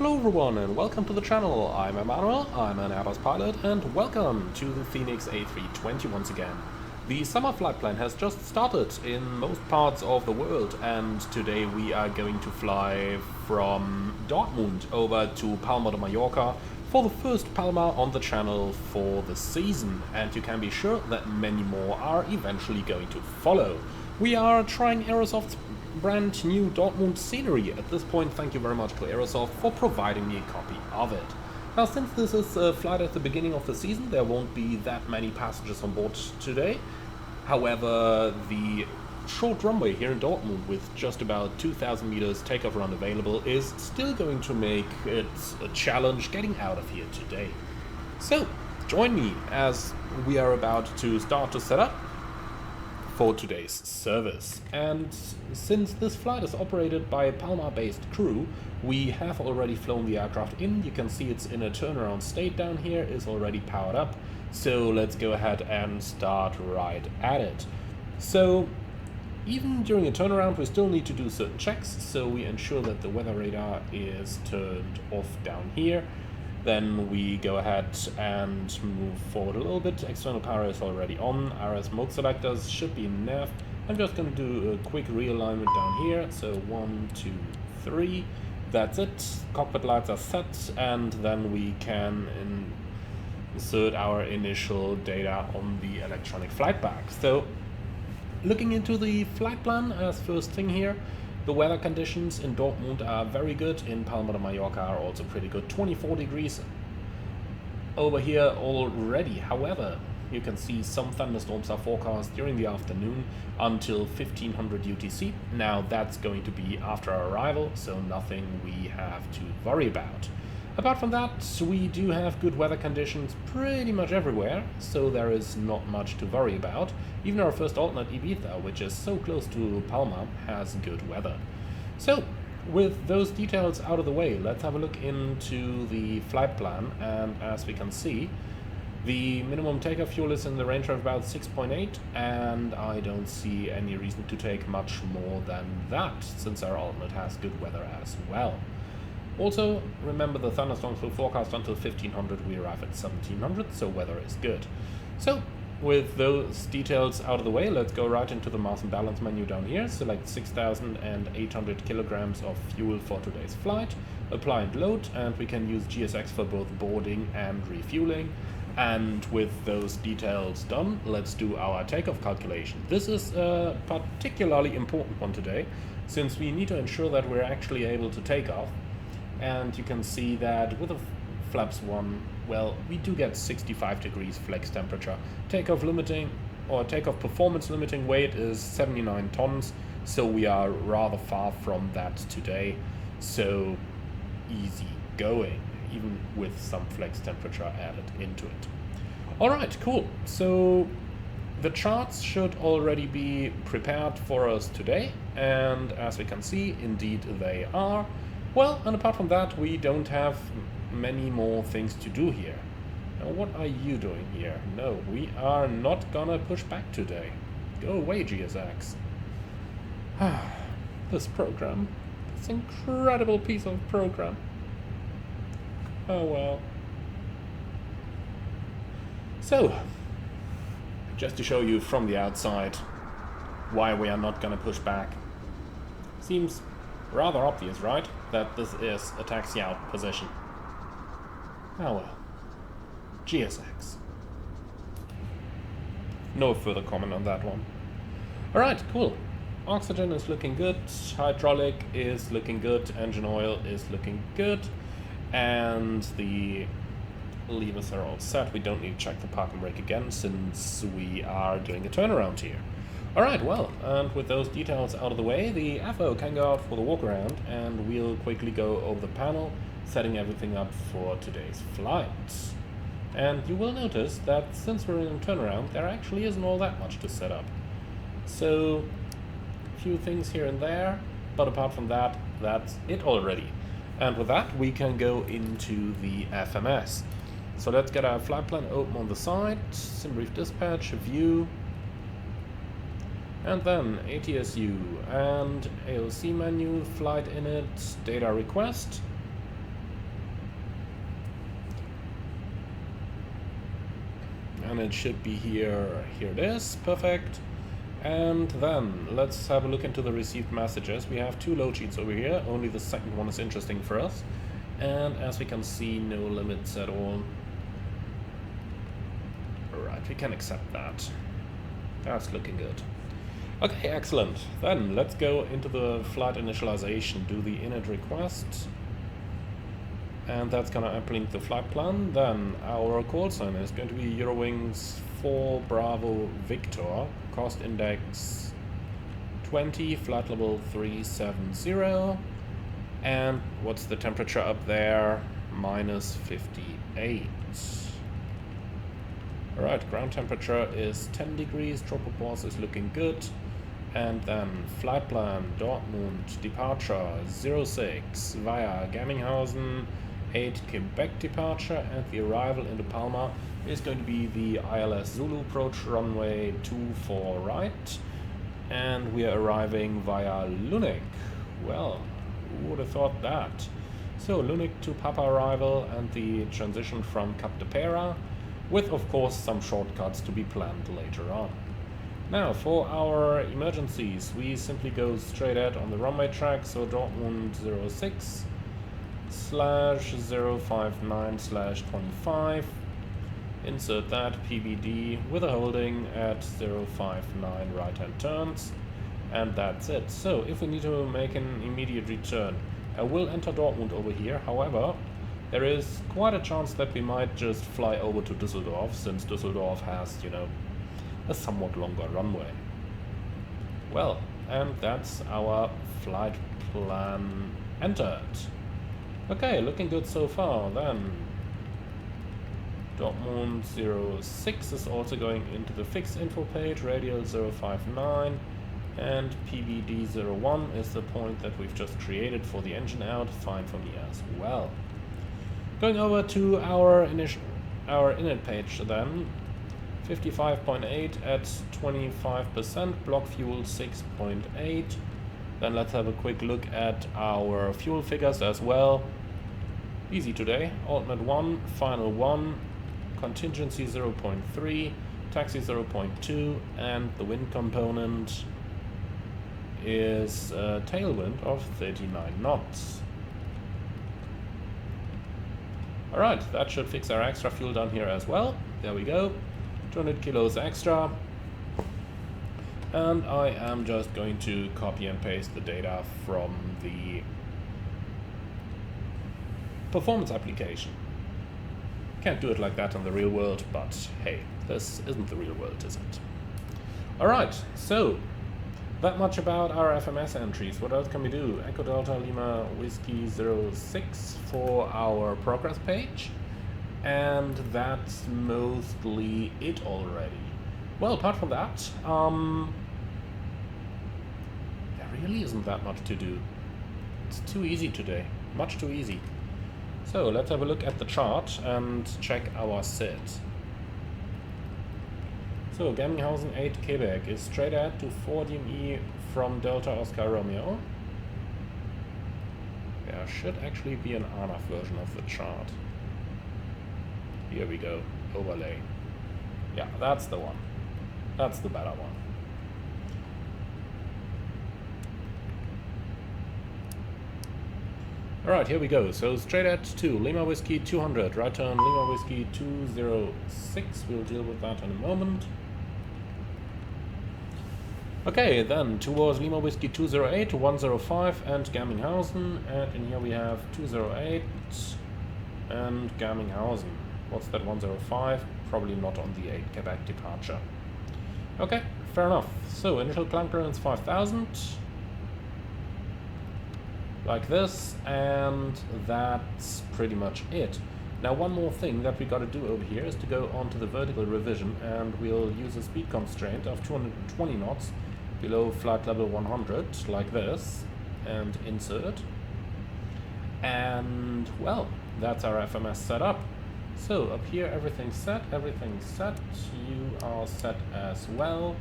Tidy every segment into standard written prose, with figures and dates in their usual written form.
Hello everyone and welcome to the channel. I'm Emmanuel, I'm an Airbus pilot, and welcome to the Fenix A320 once again. The summer flight plan has just started in most parts of the world, and today we are going to fly from Dortmund over to Palma de Mallorca for the first Palma on the channel for the season, and you can be sure that many more are eventually going to follow. We are trying Aerosoft's brand new Dortmund scenery. At this point, thank you very much to Aerosoft for providing me a copy of it. Now, since this is a flight at the beginning of the season, there won't be that many passengers on board today. However, the short runway here in Dortmund with just about 2,000 meters takeoff run available is still going to make it a challenge getting out of here today. So, join me as we are about to start to set up for today's service. And since this flight is operated by a Palma-based crew, we have already flown the aircraft in. You can see it's in a turnaround state down here, is already powered up. So let's go ahead and start right at it. So even during a turnaround, we still need to do certain checks. So we ensure that the weather radar is turned off down here. Then we go ahead and move forward a little bit. External power is already on. RS mode selectors should be in nav. I'm just going to do a quick realignment down here. So 1, 2, 3. That's it. Cockpit lights are set, and then we can insert our initial data on the electronic flight bag. So looking into the flight plan as first thing here. The weather conditions in Dortmund are very good, in Palma de Mallorca are also pretty good, 24 degrees over here already. However, you can see some thunderstorms are forecast during the afternoon until 1500 UTC. Now that's going to be after our arrival, so nothing we have to worry about. Apart from that, we do have good weather conditions pretty much everywhere, so there is not much to worry about. Even our first alternate Ibiza, which is so close to Palma, has good weather. So, with those details out of the way, let's have a look into the flight plan, and as we can see, the minimum takeoff fuel is in the range of about 6.8, and I don't see any reason to take much more than that, since our alternate has good weather as well. Also, remember the thunderstorms will forecast until 1500, we arrive at 1700, so weather is good. So, with those details out of the way, let's go right into the mass and balance menu down here, select 6,800 kilograms of fuel for today's flight, apply and load, and we can use GSX for both boarding and refueling. And with those details done, let's do our takeoff calculation. This is a particularly important one today, since we need to ensure that we're actually able to take off. And you can see that with the flaps 1, well, we do get 65 degrees flex temperature. Takeoff limiting, or takeoff performance limiting weight is 79 tons, so we are rather far from that today. So easy going, even with some flex temperature added into it. Alright, cool. So the charts should already be prepared for us today, and as we can see, indeed they are. Well, and apart from that, we don't have many more things to do here. Now, what are you doing here? No, we are not gonna push back today. Go away, GSX. This program. This incredible piece of program. Oh well. So, just to show you from the outside why we are not gonna push back. Seems rather obvious, right? That this is a taxi out position. Oh well. GSX. No further comment on that one. Alright, cool. Oxygen is looking good, hydraulic is looking good, engine oil is looking good, and the levers are all set. We don't need to check the park and brake again since we are doing a turnaround here. Alright, well, and with those details out of the way, the FO can go out for the walk around, and we'll quickly go over the panel, setting everything up for today's flight. And you will notice that since we're in a turnaround, there actually isn't all that much to set up. So, a few things here and there, but apart from that, that's it already. And with that, we can go into the FMS. So let's get our flight plan open on the side, SimBrief dispatch, view, and then ATSU and AOC menu, flight init, data request, and it should be here. Here it is, perfect. And then let's have a look into the received messages. We have 2 load sheets over here, only the second one is interesting for us. And as we can see, no limits at all. Alright, we can accept that. That's looking good. Okay, excellent. Then let's go into the flight initialization, do the init request. And that's gonna uplink the flight plan. Then our call sign is going to be Eurowings 4 Bravo Victor, cost index 20, flight level 370. And what's the temperature up there? Minus 58. Alright, ground temperature is 10 degrees, tropopause is looking good. And then flight plan Dortmund departure 06 via Gemminghausen, 8 Quebec departure, and the arrival into Palma is going to be the ILS Zulu approach runway 24 right. And we are arriving via Lunik. Well, who would have thought that? So Lunik to Papa arrival and the transition from Cap de Pera, with of course some shortcuts to be planned later on. Now for our emergencies, we simply go straight ahead on the runway track, so Dortmund 06 /059/25, insert that PBD with a holding at 059 right hand turns, and that's it. So if we need to make an immediate return, I will enter Dortmund over here. However, there is quite a chance that we might just fly over to Düsseldorf, since Düsseldorf has, you know, a somewhat longer runway. Well, and that's our flight plan entered. Okay, looking good so far. Then Dortmund 06 is also going into the fixed info page, radial 059, and PBD 01 is the point that we've just created for the engine out, fine for me as well. Going over to our init page then, 55.8 at 25%, block fuel 6.8. Then let's have a quick look at our fuel figures as well. Easy today, alternate 1, final 1, contingency 0.3, taxi 0.2, and the wind component is a tailwind of 39 knots. Alright, that should fix our extra fuel down here as well. There we go, 200 kilos extra. And I am just going to copy and paste the data from the performance application. Can't do it like that in the real world, but hey, this isn't the real world, is it? Alright, so that much about our FMS entries. What else can we do? Echo Delta Lima Whiskey 06 for our progress page. And that's mostly it already. Well, apart from that, there really isn't that much to do. It's too easy today, much too easy. So let's have a look at the chart and check our set. So Gemminghausen 8 Quebec is straight ahead to 4 DME from Delta Oscar Romeo. There should actually be an ANAF version of the chart. Here we go, overlay. Yeah, that's the one. That's the better one. Alright, here we go. So straight at 2, Lima Whiskey 200, right turn Lima Whiskey 206. We'll deal with that in a moment. Okay, then towards Lima Whiskey 208 to 105 and Gemminghausen. And in here we have 208 and Gemminghausen. What's that 105? Probably not on the 8 Quebec departure. Okay, fair enough. So initial climb clearance 5000. Like this, and that's pretty much it. Now one more thing that we got to do over here is to go onto the vertical revision, and we'll use a speed constraint of 220 knots below flight level 100, like this, and insert. And well, that's our FMS setup. So up here everything's set, you are set as well,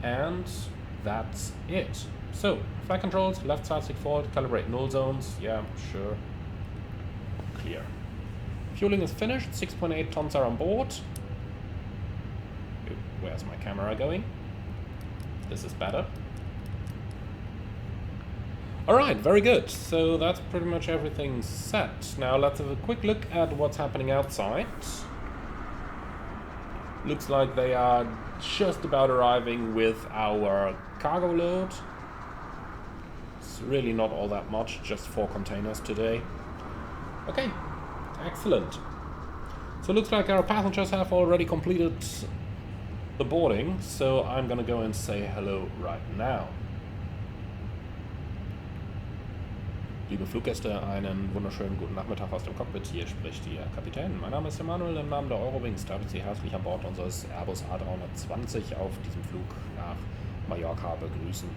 and that's it. So, flight controls, left side stick forward, calibrate null zones, yeah, sure, clear. Fueling is finished, 6.8 tons are on board, Where's my camera going? This is better. Alright, very good. So that's pretty much everything set. Now let's have a quick look at what's happening outside. Looks like they are just about arriving with our cargo load. It's really not all that much, just 4 containers today. Okay, excellent. So it looks like our passengers have already completed the boarding, so I'm gonna go and say hello right now. Liebe Fluggäste, einen wunderschönen guten Nachmittag aus dem Cockpit. Hier spricht Ihr Kapitän. Mein Name ist Emanuel, im Namen der WinWings darf ich Sie herzlich an Bord unseres Airbus A320 auf diesem Flug nach Mallorca begrüßen.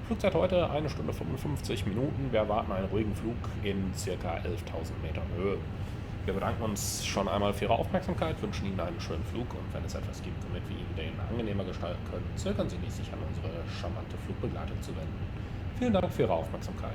Flugzeit heute 1 Stunde 55 Minuten. Wir erwarten einen ruhigen Flug in ca. 11.000 Metern Höhe. Wir bedanken uns schon einmal für Ihre Aufmerksamkeit, wünschen Ihnen einen schönen Flug und wenn es etwas gibt, womit wir Ihnen den angenehmer gestalten können, zögern Sie nicht, sich an unsere charmante Flugbegleitung zu wenden. Vielen Dank für Ihre Aufmerksamkeit.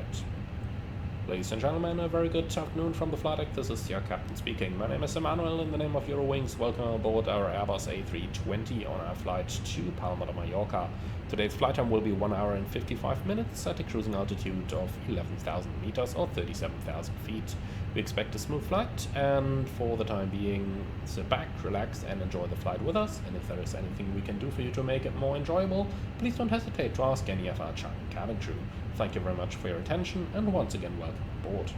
Ladies and gentlemen, a very good afternoon from the flight deck. This is your captain speaking. My name is Emanuel. In the name of WinWings, welcome aboard our Airbus A320 on our flight to Palma to Mallorca. Today's flight time will be 1 hour and 55 minutes at a cruising altitude of 11,000 meters or 37,000 feet. We expect a smooth flight, and for the time being, sit back, relax, and enjoy the flight with us. And if there is anything we can do for you to make it more enjoyable, please don't hesitate to ask any of our charming cabin crew. Thank you very much for your attention, and once again, welcome aboard.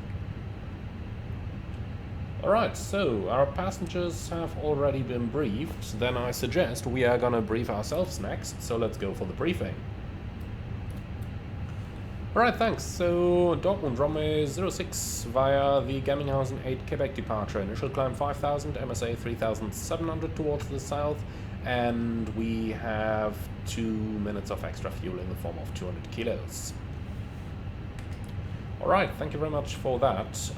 Alright, so our passengers have already been briefed. Then I suggest we are gonna brief ourselves next, so let's go for the briefing. Alright, thanks. So, Dortmund, runway 06 via the Gemminghausen 8 Quebec departure. Initial climb 5,000, MSA 3,700 towards the south, and we have 2 minutes of extra fuel in the form of 200 kilos. Alright, thank you very much for that.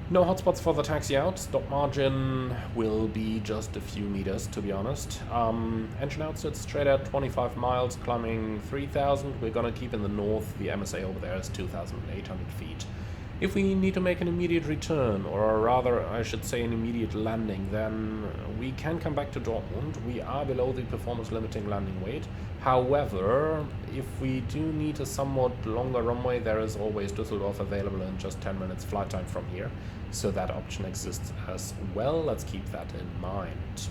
No hotspots for the taxi out. Stop margin will be just a few meters, to be honest. Engine out sits straight at 25 miles, climbing 3,000. We're gonna keep in the north. The MSA over there is 2,800 feet. If we need to make an immediate return, or rather, I should say an immediate landing, then we can come back to Dortmund. We are below the performance limiting landing weight. However, if we do need a somewhat longer runway, there is always Düsseldorf available in just 10 minutes flight time from here. So that option exists as well. Let's keep that in mind.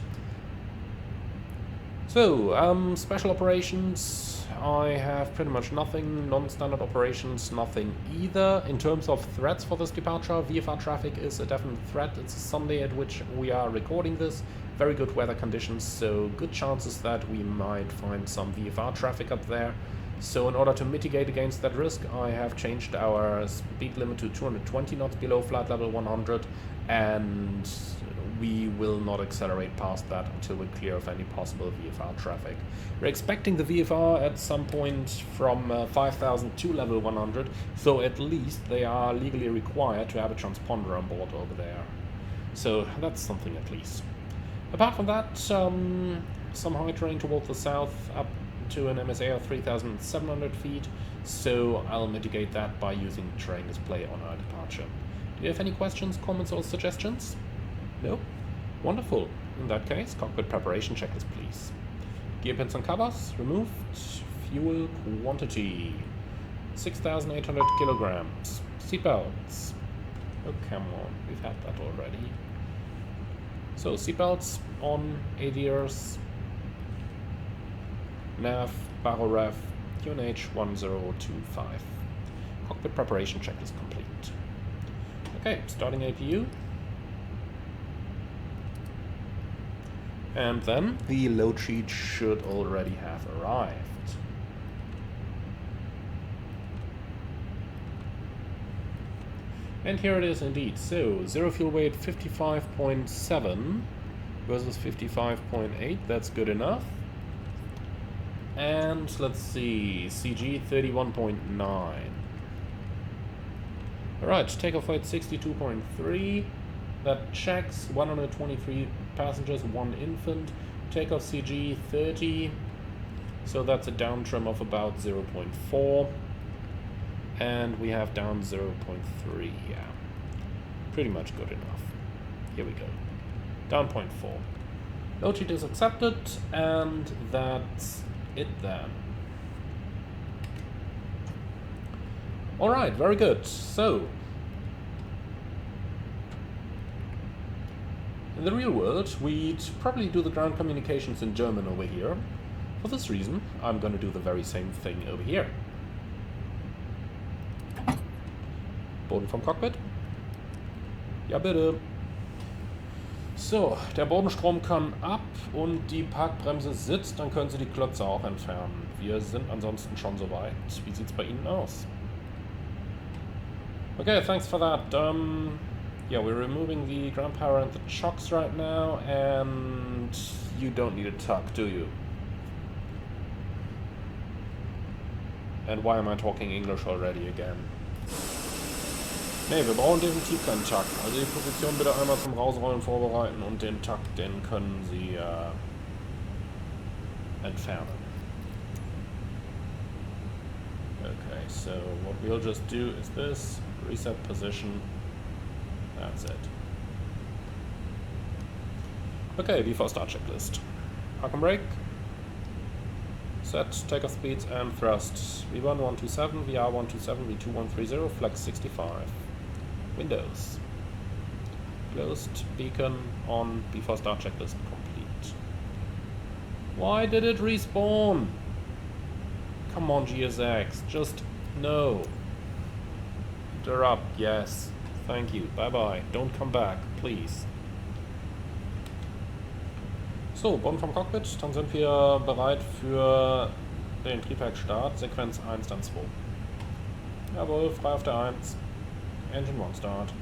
So, special operations, I have pretty much nothing. Non-standard operations, nothing either. In terms of threats for this departure, VFR traffic is a definite threat. It's a Sunday at which we are recording this. Very good weather conditions, so good chances that we might find some VFR traffic up there. So in order to mitigate against that risk, I have changed our speed limit to 220 knots below flight level 100, and we will not accelerate past that until we're clear of any possible VFR traffic. We're expecting the VFR at some point from 5,000 to level 100, so at least they are legally required to have a transponder on board over there. So that's something at least. Apart from that, some high terrain towards the south up to an MSA of 3,700 feet, so I'll mitigate that by using terrain display on our departure. Do you have any questions, comments or suggestions? No? Wonderful. In that case, cockpit preparation checklist, please. Gear pins and covers removed. Fuel quantity 6,800 kilograms. Seatbelts. Oh, come on, we've had that already. So, seatbelts on, ADRs, nav, barrel ref, QNH 1025. Cockpit preparation checklist complete. Okay, starting APU. And then the load sheet should already have arrived. And here it is indeed. So, zero fuel weight 55.7 versus 55.8. That's good enough. And let's see, CG 31.9. Alright, takeoff weight 62.3. That checks 123 passengers, 1 infant. Takeoff CG 30. So that's a down trim of about 0.4. And we have down 0.3, yeah. Pretty much good enough. Here we go. Down 0.4. Load sheet is accepted, and that's it then. Alright, very good. So, in the real world, we'd probably do the ground communications in German over here. For this reason, I'm going to do the very same thing over here. Boden vom Cockpit. Ja, bitte. So, der Bodenstrom kann ab und die Parkbremse sitzt, dann können Sie die Klötze auch entfernen. Wir sind ansonsten schon soweit. Wie sieht's bei Ihnen aus? Okay, thanks for that. Yeah, we're removing the ground power and the chocks right now, and you don't need a tuck, do you? And why am I talking English already again? Ne, wir brauchen definitiv keinen Tuck. Also die Position bitte einmal zum Rausrollen vorbereiten und den Tuck, den können Sie entfernen. Okay, so what we'll just do is this, reset position, that's it. Okay, before start checklist. Park and brake. Set, takeoff speeds and thrust. V1 127, VR 127, V2 130, flex 65. Windows. Closed, beacon on, before start checklist complete. Why did it respawn? Come on, GSX, just no. Interrupt, yes. Thank you, bye bye. Don't come back, please. So, Boden vom Cockpit, dann sind wir bereit für den Triebwerksstart. Sequenz 1, dann 2. Jawohl, frei auf der 1. Engine 1 start.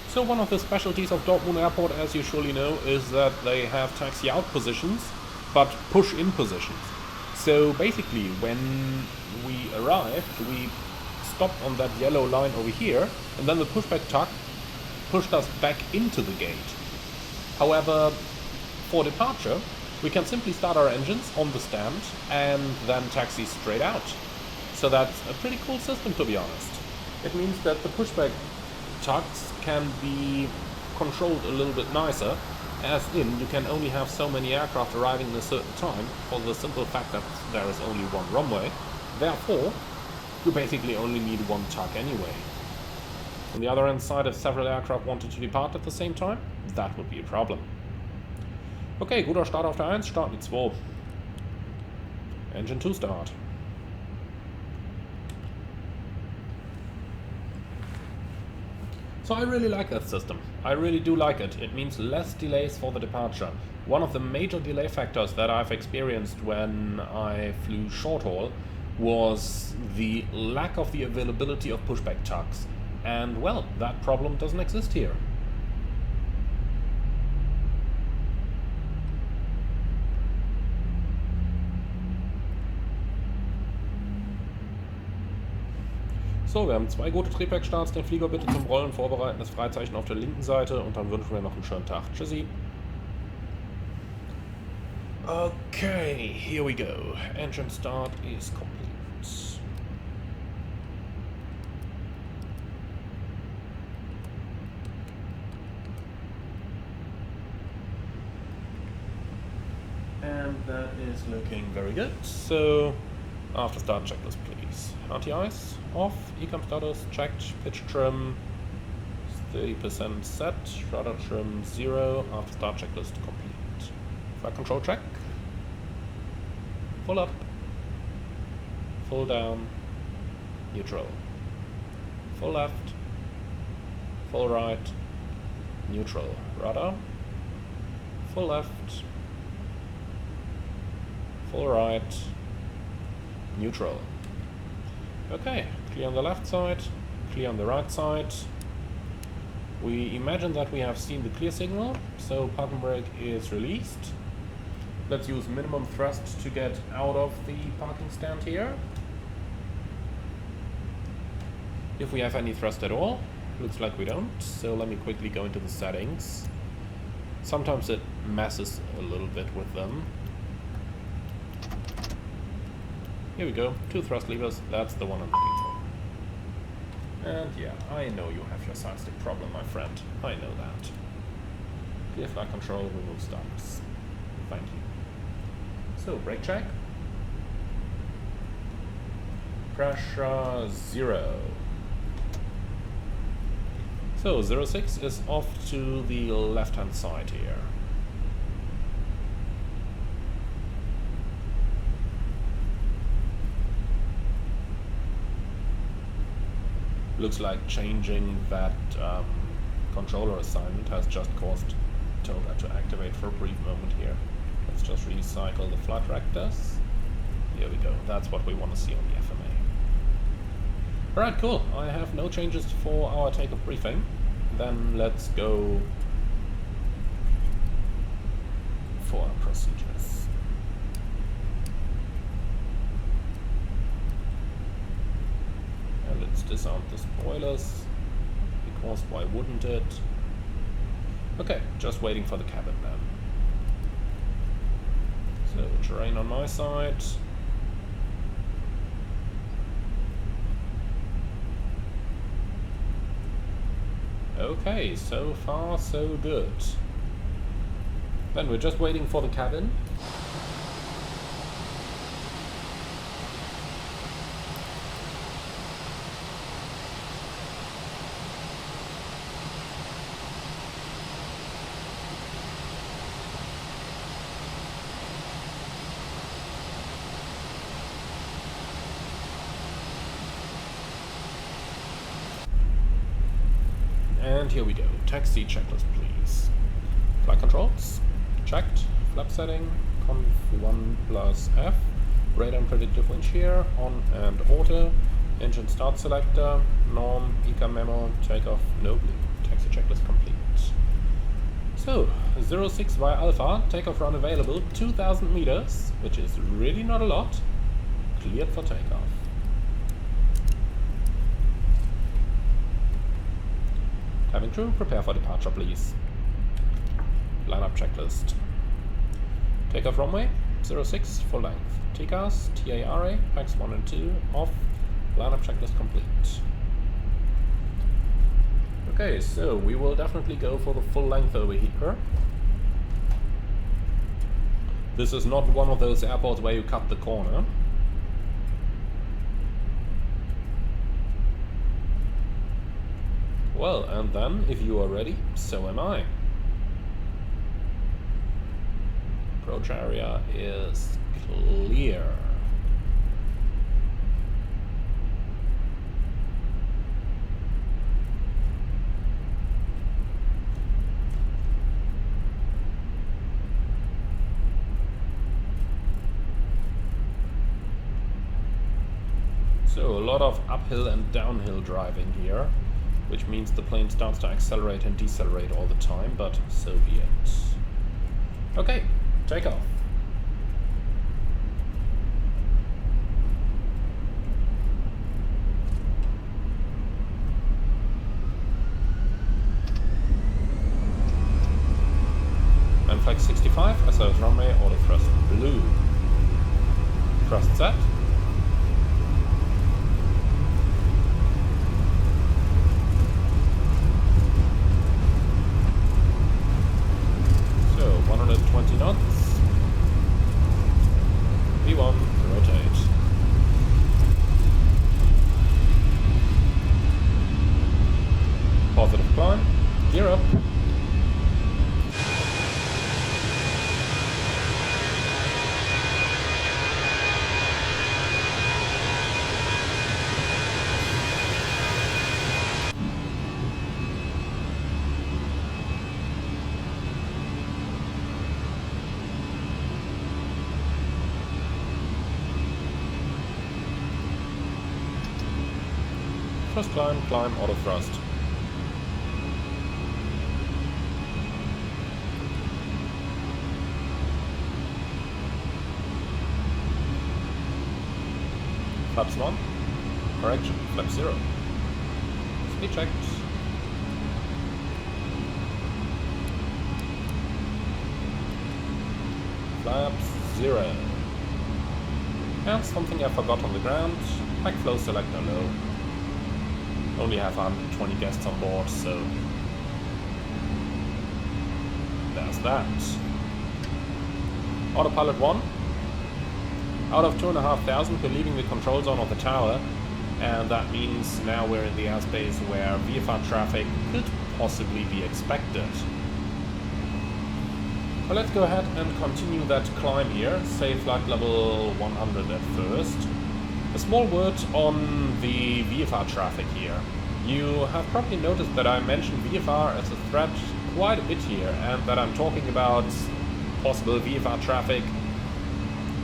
So one of the specialties of Dortmund Airport, as you surely know, is that they have taxi out positions, but push in positions. So basically, when we arrived, we stopped on that yellow line over here, and then the pushback tuck pushed us back into the gate. However, for departure, we can simply start our engines on the stand and then taxi straight out. So that's a pretty cool system, to be honest. It means that the pushback tucks can be controlled a little bit nicer, as in you can only have so many aircraft arriving in a certain time for the simple fact that there is only one runway. Therefore, you basically only need one tuck anyway. On the other hand side, if several aircraft wanted to depart at the same time, that would be a problem. Okay, guter Start auf der 1, starten die 2. Engine 2 start. So I really like that system. I really do like it. It means less delays for the departure. One of the major delay factors that I've experienced when I flew short haul was the lack of the availability of pushback tucks. And well, that problem doesn't exist here. So, wir haben 2 gute Triebwerksstarts, den Flieger bitte zum Rollen vorbereiten, das Freizeichen auf der linken Seite und dann wünschen wir noch einen schönen Tag. Tschüssi. Okay, here we go. Engine start is complete. And that is looking very good. So, after start checklist, please. Anti-ice off, ecam status checked, pitch trim 30% set, rudder trim 0, after start checklist complete. Flight control check. Full up, full down, neutral. Full left, full right, neutral. Rudder, full left, full right, neutral. Okay, clear on the left side, clear on the right side. We imagine that we have seen the clear signal, so park and brake is released. Let's use minimum thrust to get out of the parking stand here. If we have any thrust at all, looks like we don't, so let me quickly go into the settings. Sometimes it messes a little bit with them. Here we go, 2 thrust levers, that's the one I'm looking for. And yeah, I know you have your side stick problem, my friend. I know that. Clear flight control, remove stops. Thank you. So, brake check. Pressure 0. So 06 is off to the left-hand side here. Looks like changing that controller assignment has just caused Toga to activate for a brief moment here. Let's just recycle the flight rectors. Here we go, that's what we want to see on the FMA. Alright, cool. I have no changes for our takeoff briefing. Then let's go for our procedures. And let's disarm the spoilers, because why wouldn't it? Okay, just waiting for the cabin then. So, terrain on my side. Okay, so far so good. Then we're just waiting for the cabin. And here we go. Taxi checklist, please. Flight controls, checked. Flap setting, conf 1 plus F. Radar and predictive wind shear, on and auto. Engine start selector, norm, ECA memo, takeoff, no blue. Taxi checklist complete. So, 06 via Alpha, takeoff run available, 2000 meters, which is really not a lot. Cleared for takeoff. Cabin crew, prepare for departure, please. Lineup checklist. Takeoff runway, 06, full length. TCAS, TARA, packs 1 and 2, off. Lineup checklist complete. Okay, so we will definitely go for the full length over here. This is not one of those airports where you cut the corner. Well, and then, if you are ready, so am I. Approach area is clear. So, a lot of uphill and downhill driving here, which means the plane starts to accelerate and decelerate all the time, but so be it. Okay, take off. And flag 65, SOS runway, auto thrust blue. Thrust set. So 120 knots. V1, rotate. Positive climb, gear up. First climb, climb, auto thrust. Flaps 1, correction, flap 0. Speed checked. Flaps 0. And something I forgot on the ground, pack flow selector low. Only have 120 guests on board, so there's that. Autopilot 1. Out of 2,500 we're leaving the control zone of the tower, and that means now we're in the airspace where VFR traffic could possibly be expected. Well, let's go ahead and continue that climb here, say flight level 100 at first. A small word on the VFR traffic here. You have probably noticed that I mentioned VFR as a threat quite a bit here, and that I'm talking about possible VFR traffic,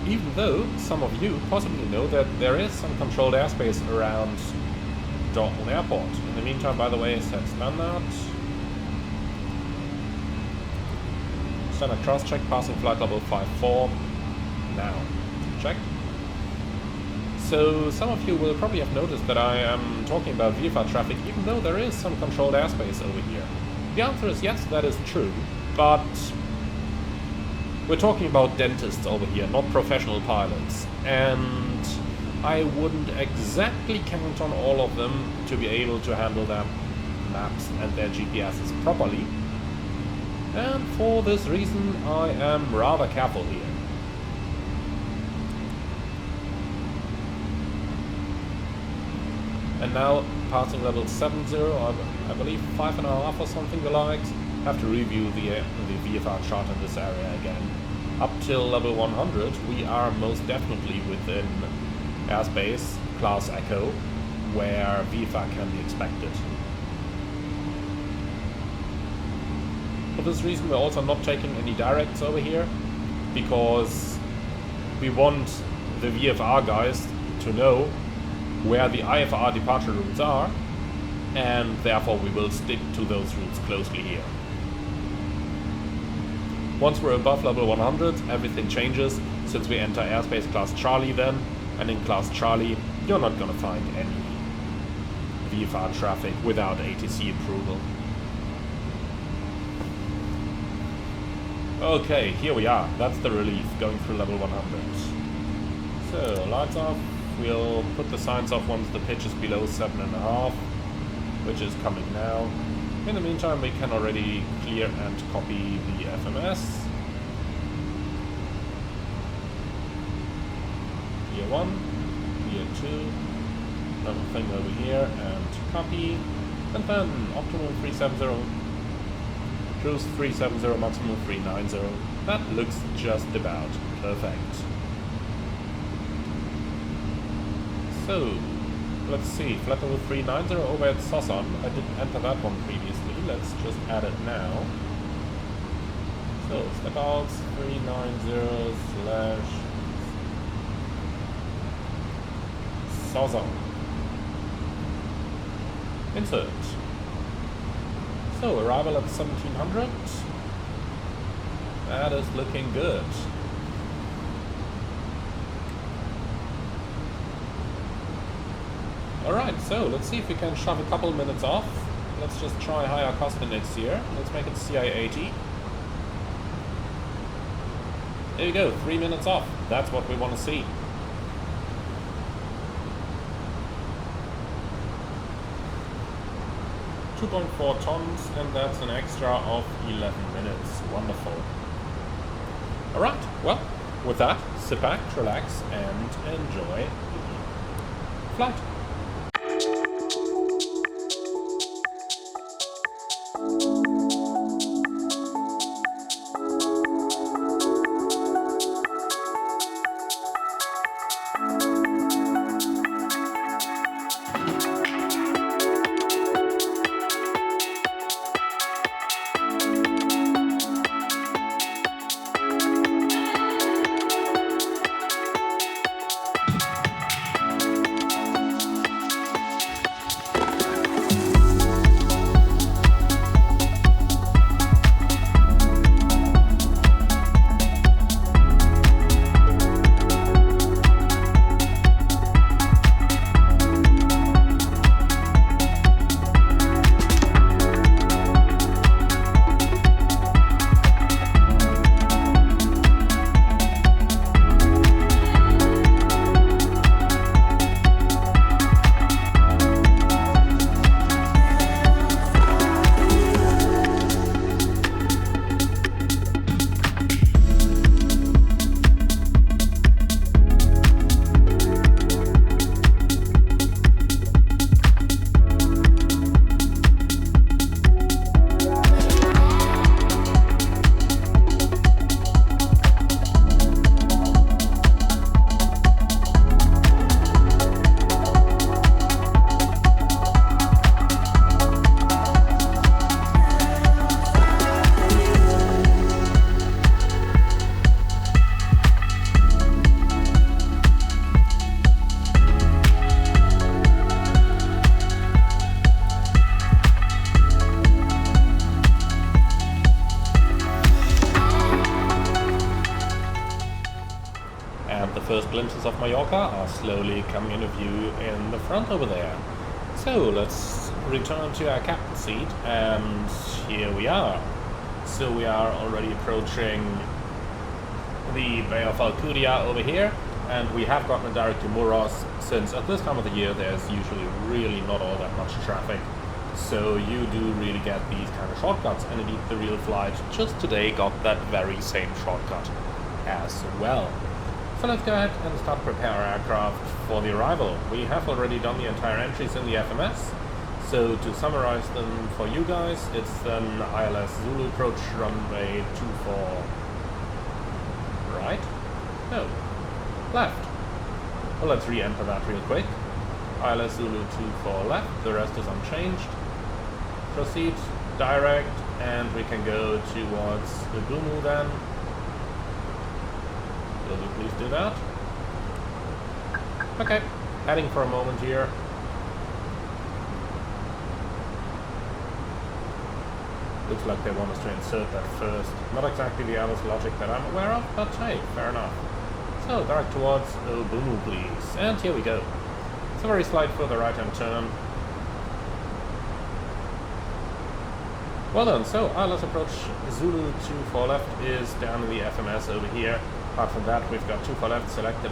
even though some of you possibly know that there is some controlled airspace around Dortmund Airport. In the meantime, by the way, set standard. Standard cross check, passing flight level 54. Now, check. So some of you will probably have noticed that I am talking about VFR traffic, even though there is some controlled airspace over here. The answer is yes, that is true, but we're talking about dentists over here, not professional pilots, and I wouldn't exactly count on all of them to be able to handle their maps and their GPSs properly. And for this reason, I am rather careful here. And now, passing level 70, I believe 5.5 or something the likes. Have to review the VFR chart in this area again. Up till level 100, we are most definitely within airspace, class Echo, where VFR can be expected. For this reason, we're also not taking any directs over here, because we want the VFR guys to know where the IFR departure routes are, and therefore we will stick to those routes closely here. Once we're above level 100, everything changes, since we enter airspace class Charlie then, and in class Charlie, you're not gonna find any VFR traffic without ATC approval. Okay, here we are. That's the relief, going through level 100. So, lights off. We'll put the signs off once the pitch is below 7.5, which is coming now. In the meantime, we can already clear and copy the FMS. Gear 1, Gear 2, another thing over here, and copy. And then optimum 370. Cruise 370, maximum 390. That looks just about perfect. So, let's see, flight level 390 over at Sosan. I didn't enter that one previously, let's just add it now. So, step out 390 slash Sosan. Insert. So, arrival at 1700. That is looking good. Alright, so let's see if we can shove a couple minutes off. Let's just try higher cost index here. Let's make it CI80. There you go, 3 minutes off. That's what we want to see. .4 tons, and that's an extra of 11 minutes. Wonderful. Alright, well, with that, sit back, relax, and enjoy the flight. first glimpses of Mallorca are slowly coming into view in the front over there. So let's return to our captain's seat, and here we are. So we are already approaching the Bay of Alcudia over here, and we have gotten a direct to Muros, since at this time of the year there's usually really not all that much traffic. So you do really get these kind of shortcuts, and indeed the real flight just today got that very same shortcut as well. So let's go ahead and start to prepare our aircraft for the arrival. We have already done the entire entries in the FMS. So to summarize them for you guys, it's an ILS Zulu approach runway 24 right? No, left. Well, let's re-enter that real quick. ILS Zulu 24 left, the rest is unchanged. Proceed direct, and we can go towards the Gumu then. Will you please do that? Okay, heading for a moment here. Looks like they want us to insert that first. Not exactly the Airbus logic that I'm aware of, but hey, fair enough. So, direct towards Gumu, please. And here we go. It's a very slight further right-hand turn. Well done. So, ILS approach Zulu 24 left is down in the FMS over here. Apart from that, we've got 24 left selected,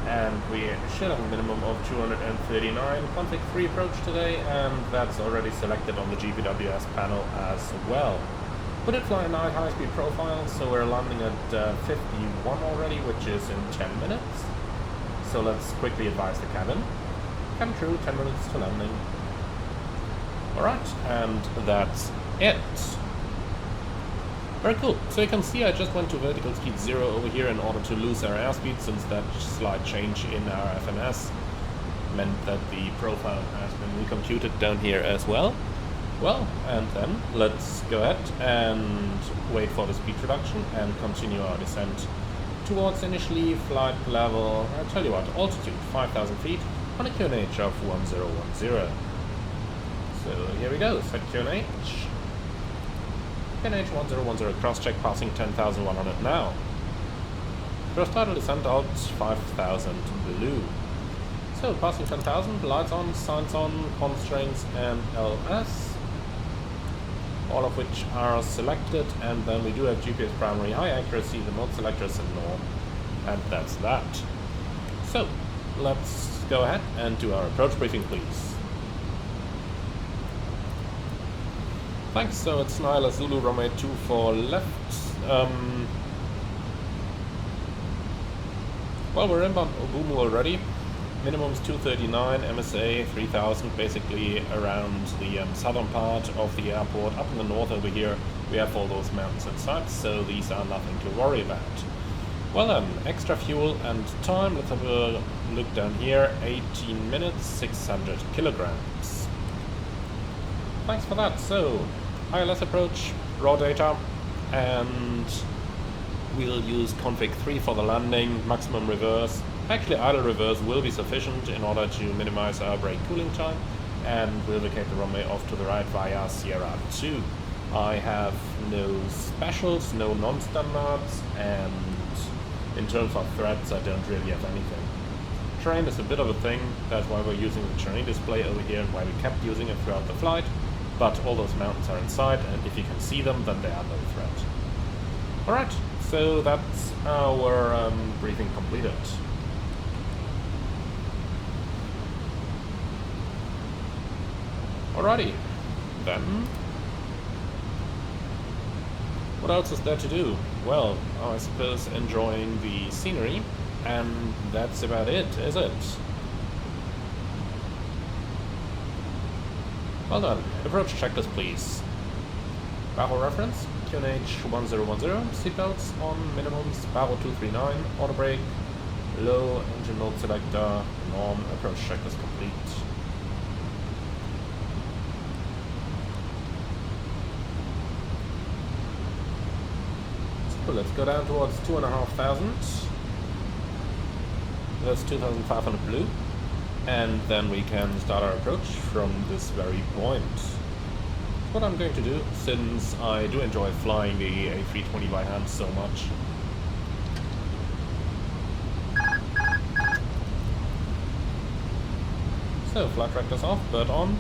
and we should have a minimum of 239 config free approach today, and that's already selected on the GPWS panel as well. We did fly a night high-speed profile, so we're landing at 51 already, which is in 10 minutes. So let's quickly advise the cabin. Cabin crew, 10 minutes to landing. Alright, and that's it. Very cool. So you can see I just went to vertical speed 0 over here in order to lose our airspeed, since that slight change in our FMS meant that the profile has been recomputed down here as well. Well, and then let's go ahead and wait for the speed reduction and continue our descent towards initially flight level, I'll tell you what, altitude 5,000 feet on a QNH of 1010. So here we go, set QNH. QNH 1010, cross-check passing 10,100 now. First tidal descent out 5,000 blue. So passing 10,000, lights on, signs on, constraints and LS. All of which are selected, and then we do have GPS primary high accuracy, the mode selector is in norm, and that's that. So let's go ahead and do our approach briefing, please. Thanks. So it's ILS Zulu runway 24 left. Well, we're inbound Ogumu already. Minimum's 239, MSA 3000, basically around the southern part of the airport. Up in the north over here, we have all those mountains and sites, so these are nothing to worry about. Well then, extra fuel and time. Let's have a look down here. 18 minutes, 600 kilograms. Thanks for that. So, ILS approach, raw data, and we'll use config 3 for the landing, maximum reverse. Actually, idle reverse will be sufficient in order to minimize our brake cooling time, and we'll vacate the runway off to the right via Sierra 2. I have no specials, no non-standards, and in terms of threads, I don't really have anything. Terrain is a bit of a thing, that's why we're using the terrain display over here and why we kept using it throughout the flight, but all those mountains are inside, and if you can see them, then they are no threat. Alright, so that's our briefing completed. Alrighty, then, what else is there to do? Well, I suppose enjoying the scenery, and that's about it, is it? Well done. Approach checklist, please. Barrel reference, QNH 1010, seatbelts on minimums, barrel 239, auto brake, low engine mode selector, norm, approach checklist complete. Let's go down towards 2,500. That's 2,500 blue. And then we can start our approach from this very point. What I'm going to do, since I do enjoy flying the A320 by hand so much. So, flight tractors off, bird on.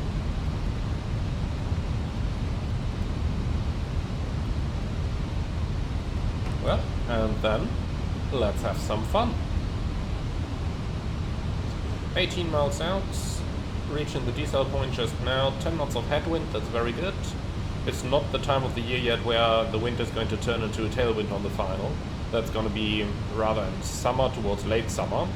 Well, and then let's have some fun. 18 miles out, reaching the decel point just now, 10 knots of headwind, that's very good. It's not the time of the year yet where the wind is going to turn into a tailwind on the final. That's going to be rather in summer, towards late summer.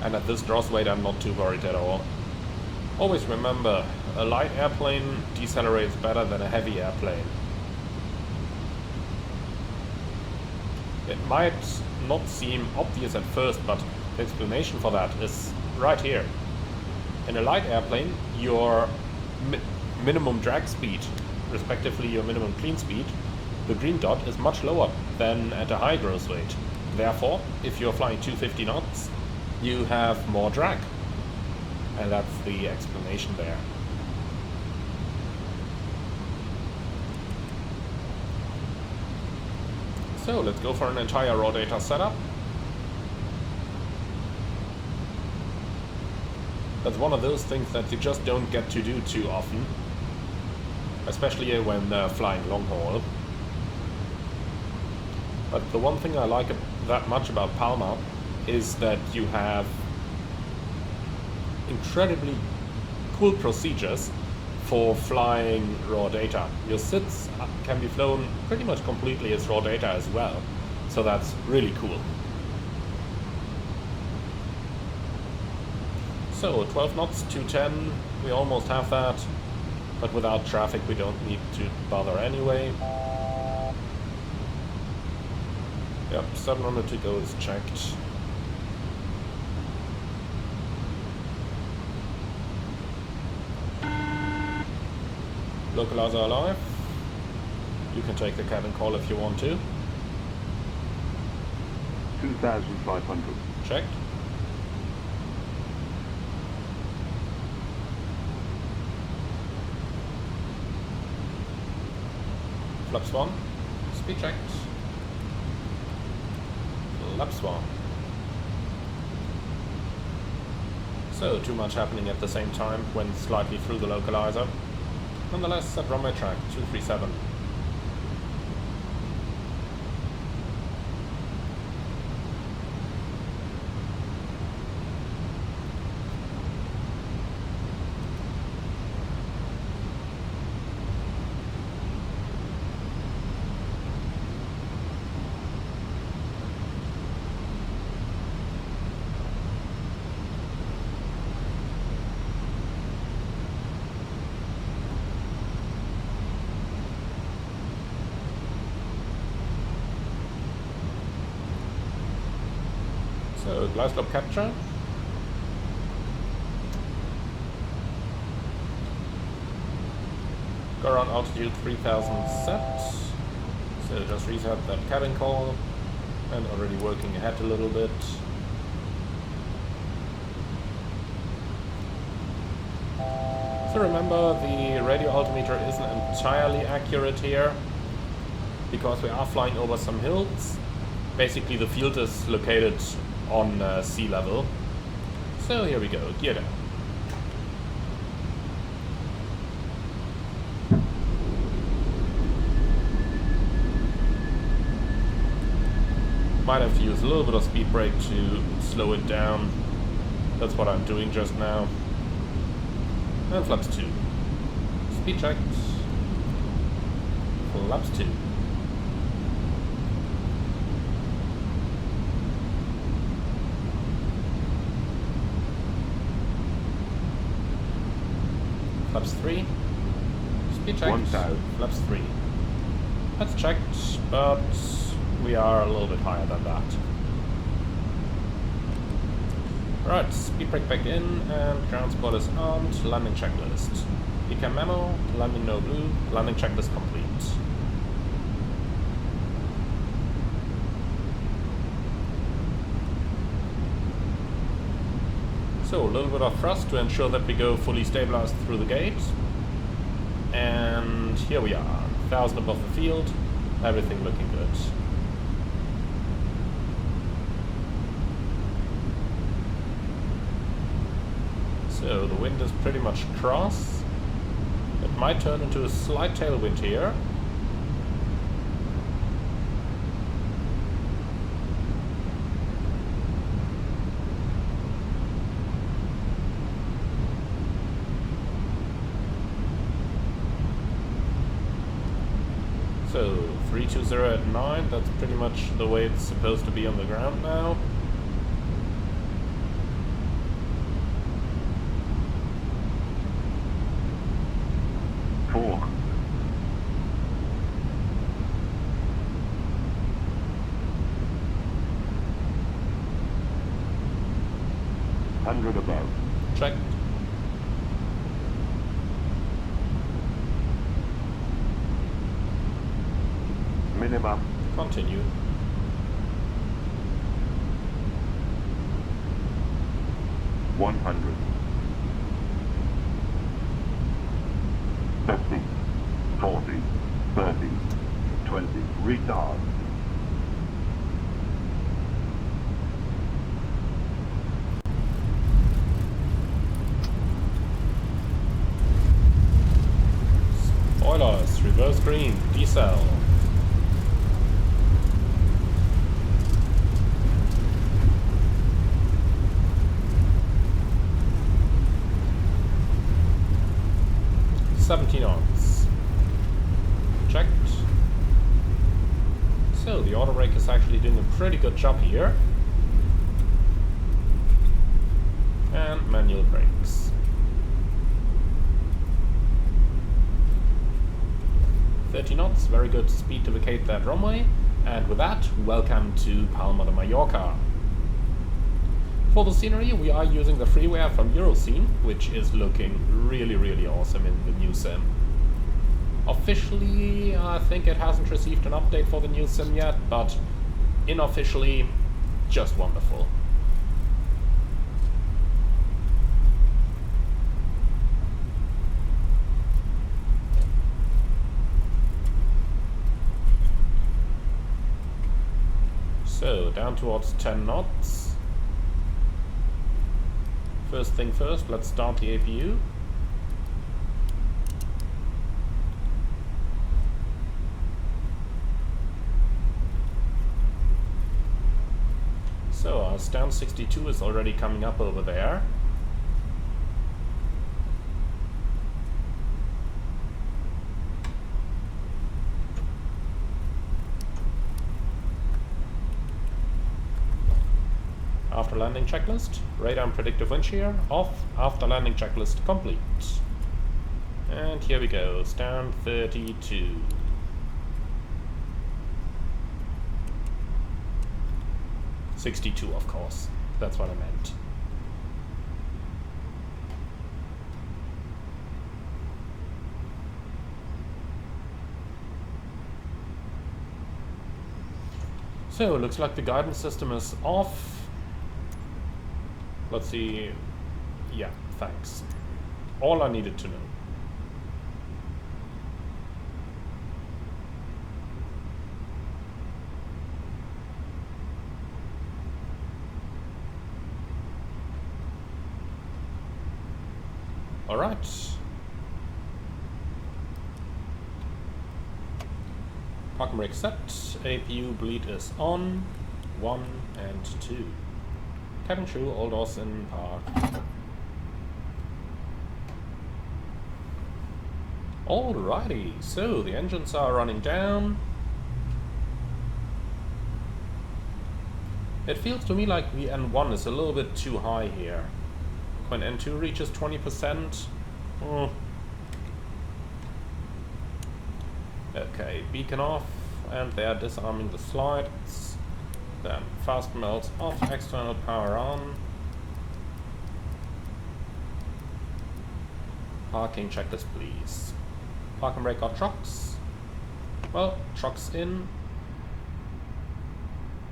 And at this dross weight I'm not too worried at all. Always remember, a light airplane decelerates better than a heavy airplane. It might not seem obvious at first, but the explanation for that is right here. In a light airplane, your minimum drag speed, respectively your minimum clean speed, the green dot is much lower than at a high gross weight. Therefore, if you're flying 250 knots, you have more drag. And that's the explanation there. So let's go for an entire raw data setup. That's one of those things that you just don't get to do too often, especially when flying long haul. But the one thing I like that much about Palma is that you have incredibly cool procedures for flying raw data. Your sits can be flown pretty much completely as raw data as well, so that's really cool. So 12 knots, 210, we almost have that, but without traffic we don't need to bother anyway. Yep, 700 to go is checked. Localizer alive. You can take the cabin call if you want to. 2,500. Checked. Flaps 1. Speed checked. Flaps 1. So, too much happening at the same time, went slightly through the localizer. Nonetheless, set runway track 237. So, glide slope capture. Go around altitude 3000 set. So just reset that cabin call and already working ahead a little bit. So remember, the radio altimeter isn't entirely accurate here because we are flying over some hills. Basically the field is located on sea level. So here we go, gear down. Might have to use a little bit of speed brake to slow it down. That's what I'm doing just now. And flaps 2. Speed checked. Flaps 2. Flaps 3. Speed checked. 1,000. Flaps 3. That's checked, but we are a little bit higher than that. Right, speed brake back in, and ground squad is armed. Landing checklist. ECAM memo, landing no blue, landing checklist complete. So, a little bit of thrust to ensure that we go fully stabilized through the gate. And here we are, 1000 above the field, everything looking good. So the wind is pretty much cross. It might turn into a slight tailwind here. So 320 at 9, that's pretty much the way it's supposed to be on the ground now. Four. Hundred above. Check. Minimum. Continue. One hundred. 50, 40, 30, 20. Retard. Spoilers, reverse green, decel. knots. Checked. So the auto brake is actually doing a pretty good job here. And manual brakes. 30 knots, very good speed to vacate that runway. And with that, welcome to Palma de Mallorca. For the scenery, we are using the freeware from Euroscene, which is looking really awesome in the new sim. Officially, I think it hasn't received an update for the new sim yet, but unofficially, just wonderful. So, down towards 10 knots. First thing first, let's start the APU. So, our stand 62 is already coming up over there. After landing checklist, radar and predictive wind shear off, after landing checklist complete. And here we go, stand 32. '62, of course, that's what I meant. So, looks like the guidance system is off. Let's see. Yeah, thanks. All I needed to know. All right. Park and brake set. APU bleed is on. 1 and 2. Cabin crew, all doors in park. Alrighty, so the engines are running down. It feels to me like the N1 is a little bit too high here. When N2 reaches 20%. Okay, beacon off, and they are disarming the slides. Then fast melts off, external power on. Parking checklist, please. Park and brake our trucks. Well, trucks in.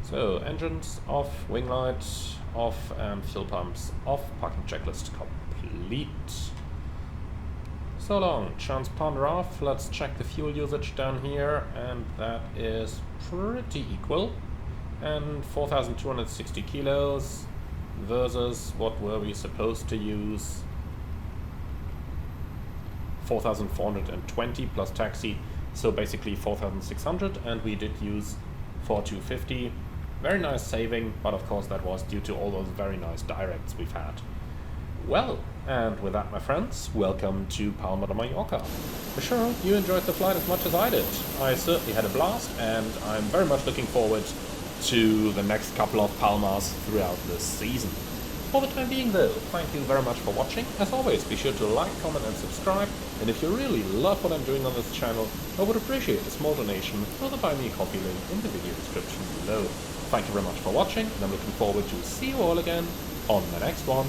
So, engines off, wing light off, and fuel pumps off. Parking checklist complete. So long, transponder off. Let's check the fuel usage down here, and that is pretty equal. And 4,260 kilos versus what were we supposed to use? 4,420 plus taxi, so basically 4,600, and we did use 4,250. Very nice saving, but of course that was due to all those very nice directs we've had. Well, and with that, my friends, welcome to Palma de Mallorca. For sure, you enjoyed the flight as much as I did. I certainly had a blast, and I'm very much looking forward to the next couple of Palmas throughout this season. For the time being though, thank you very much for watching. As always, be sure to like, comment and subscribe, and if you really love what I'm doing on this channel, I would appreciate a small donation through the Buy Me a Coffee link in the video description below. Thank you very much for watching, and I'm looking forward to see you all again on the next one.